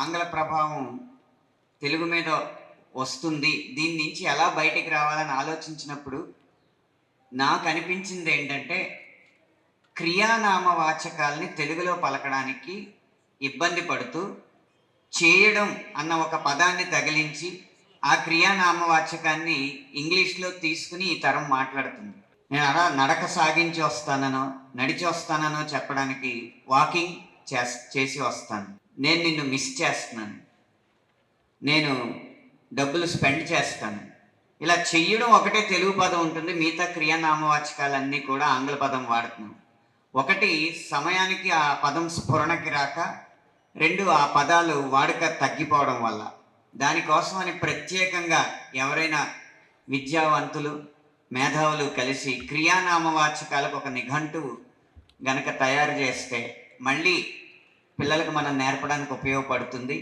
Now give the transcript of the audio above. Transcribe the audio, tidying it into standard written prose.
ఆంగ్ల ప్రభావం తెలుగు మీద వస్తుంది. దీని నుంచి ఎలా బయటికి రావాలని ఆలోచించినప్పుడు నాకనిపించిందేంటంటే, క్రియానామవాచకాల్ని తెలుగులో పలకడానికి ఇబ్బంది పడుతూ, చేయడం అన్న ఒక పదాన్ని తగిలించి, ఆ క్రియానామవాచకాన్ని ఇంగ్లీష్‌లో తీసుకొని ఈ తరం మాట్లాడుతుంది. నేను అలా నడక సాగించి వస్తాననో, నడిచి వస్తాననో చెప్పడానికి వాకింగ్ చేసి వస్తాను. నేను నిన్ను మిస్ చేస్తున్నాను. నేను డబ్బులు స్పెండ్ చేస్తాను. ఇలా చెయ్యడం ఒకటే తెలుగు పదం ఉంటుంది. మిగతా క్రియానామవాచకాలన్నీ కూడా ఆంగ్ల పదం వాడుతున్నాం. ఒకటి సమయానికి ఆ పదం స్ఫురణకి రాక, 2 ఆ పదాలు వాడుక తగ్గిపోవడం వల్ల. దానికోసమని ప్రత్యేకంగా ఎవరైనా విద్యావంతులు, మేధావులు కలిసి క్రియానామవాచకాలకు ఒక నిఘంటువు గనక తయారు చేస్తే, మళ్ళీ పిల్లలకు మనం నేర్పడానికి ఉపయోగపడుతుంది.